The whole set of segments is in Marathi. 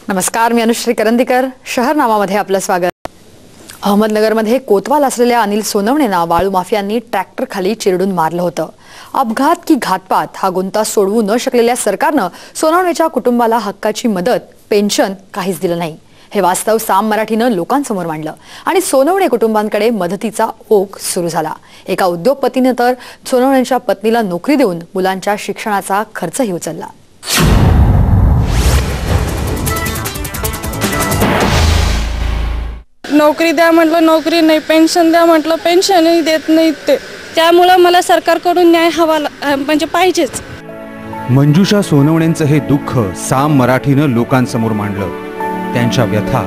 नमस्कार, मी अनुश्री करंदीकर. शहरनामामध्ये आपलं स्वागत. अहमदनगरमध्ये कोतवाल असलेल्या अनिल सोनवणेंना वाळू माफियांनी ट्रॅक्टर खाली चिरडून मारलं होतं. अपघात की घातपात हा गुंता सोडवू न शकलेल्या सरकारनं सोनवणेच्या कुटुंबाला हक्काची मदत, पेन्शन काहीच दिलं नाही. हे वास्तव साम मराठीनं लोकांसमोर मांडलं आणि सोनवणे कुटुंबांकडे मदतीचा ओघ सुरू झाला. एका उद्योगपतीने तर सोनवणेंच्या पत्नीला नोकरी देऊन मुलांच्या शिक्षणाचा खर्चही उचलला. नोकरी द्या म्हटलं नोकरी नाही, पेन्शन द्या म्हटलं पेन्शनही देत नाहीत ते. त्यामुळं मला सरकारकडून न्याय हवा म्हणजे पाहिजेच. मंजुषा सोनवणेंचं हे दुःख साम मराठीनं लोकांसमोर मांडलं. त्यांच्या व्यथा,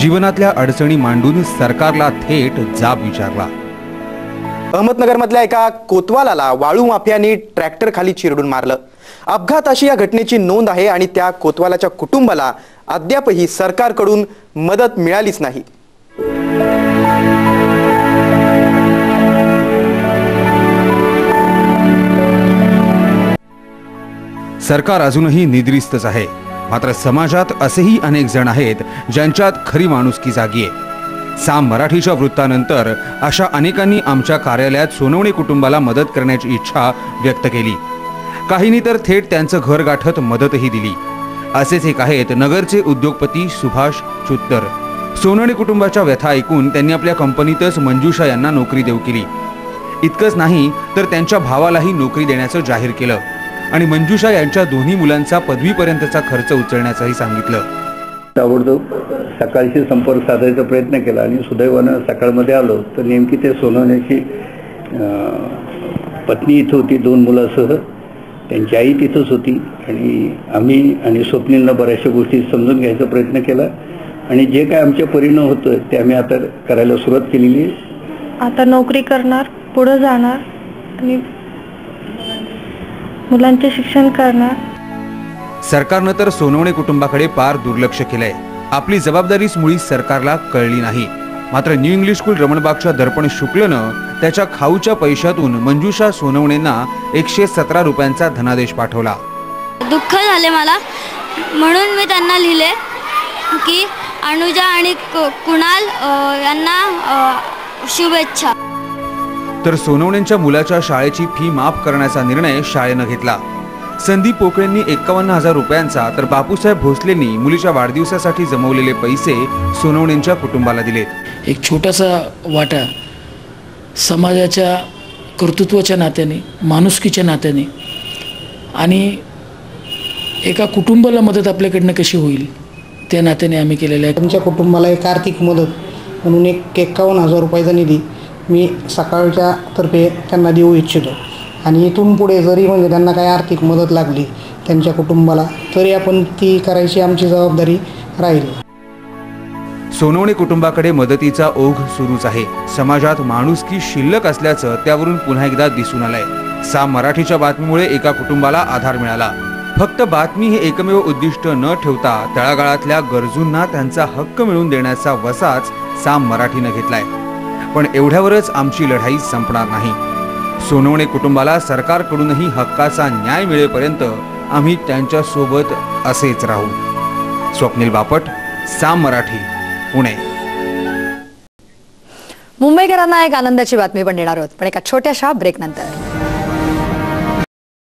जीवनातल्या अडचणी मांडून सरकारला थेट जाब विचारला. अहमदनगरमधल्या एका कोतवालाला वाळू माफियांनी ट्रॅक्टर खाली चिरडून मारलं. अपघात अशी या घटनेची नोंद आहे आणि त्या कोतवालाच्या कुटुंबाला अद्यापही सरकारकडून मदत मिळालीच नाही. सरकार अजूनही निद्रिस्तच आहे. मात्र समाजात असेही अनेक जण आहेत ज्यांच्यात खरी माणुसकी जागी आहे. साम मराठीच्या वृत्तानंतर अशा अनेकांनी आमच्या कार्यालयात सोनवणे कुटुंबाला मदत करण्याची इच्छा व्यक्त केली. काहींनी तर थेट त्यांचं घर गाठत मदतही दिली. असेच एक आहेत नगरचे उद्योगपती सुभाष चुत्तर. सोनवणे कुटुंबाच्या व्यथा ऐकून त्यांनी आपल्या कंपनीतच मंजुषा यांना नोकरी देऊ केली. इतकंच नाही तर त्यांच्या भावालाही नोकरी देण्याचं जाहीर केलं आणि मंजुषा यांच्या दोन्ही मुलांचा पदवीपर्यंतचा खर्च उचलण्याचंही सांगितलं. ताबडतोब सकाळशी संपर्क साधायचा प्रयत्न केला आणि सुदैवानं सकाळमध्ये आलो तर नेमकी ते सोनवण्याची पत्नी इथं होती, 2 मुलांसह. त्यांची आई तिथंच होती आणि आम्ही आणि स्वप्नीलनं बऱ्याचशा गोष्टी समजून घ्यायचा प्रयत्न केला आणि जे काय आमच्या परीनं होतं ते आम्ही आता करायला सुरुवात केलेली आहे. आता नोकरी करणार, पुढे जाणार आणि मुलांचे शिक्षण करणार. सरकारनं तर सोनवणे कुटुंबाकडे पार दुर्लक्ष केलंय. आपली जबाबदारीच मुळी सरकारला कळली नाही. मात्र न्यू इंग्लिश स्कूल रमणबागच्या दर्पण शुक्लनं त्याच्या खाऊच्या पैशातून मंजुषा सोनवणेंना 117 रुपयांचा धनादेश पाठवला. दुःख झाले मला, म्हणून मी त्यांना लिहिले की अनुजा आणि कुणाल यांना शुभेच्छा. तर सोनवणेंच्या मुलाच्या शाळेची फी माफ करण्याचा निर्णय शाळेनं घेतला. संदीप पोकळेंनी 51,000 रुपयांचा तर बापूसाहेब भोसलेंनी मुलीच्या वाढदिवसासाठी जमवलेले पैसे सोनवणेंच्या कुटुंबाला दिलेत. एक छोटासा वाटा समाजाच्या कर्तृत्वाच्या नात्याने, माणुसकीच्या नात्याने आणि एका कुटुंबाला मदत आपल्याकडनं कशी होईल त्या नात्याने आम्ही केलेलं आहे. तुमच्या कुटुंबाला एक आर्थिक मदत म्हणून एक 51,000 रुपयाचा निधी मी सकाळच्या तर्फे त्यांना देऊ इच्छितो आणि इथून पुढे जरी म्हणजे त्यांना काही आर्थिक मदत लागली त्यांच्या कुटुंबाला तरी आपण ती करायची आमची जबाबदारी राहील. सोनवणे कुटुंबाकडे मदतीचा ओघ सुरूच आहे. समाजात माणुसकी शिल्लक असल्याचं त्यावरून पुन्हा एकदा दिसून आलंय. साम मराठीच्या बातमीमुळे एका कुटुंबाला आधार मिळाला. फक्त बातमी हे एकमेव उद्दिष्ट न ठेवता तळागाळातल्या गरजूंना त्यांचा हक्क मिळवून देण्याचा वसाच साम मराठीनं घेतलाय. पण एवढ्यावरच आमची लढाई संपणार नाही. सोनवणे कुटुंबाला सरकारकडूनही हक्काचा न्याय मिळेपर्यंत आम्ही त्यांच्या सोबत असेच राहू. स्वप्नील बापट, साम मराठी, पुणे. मुंबईकरांना एक आनंदाची बातमी पण देणार आहोत, पण एका छोट्याशा ब्रेक नंतर.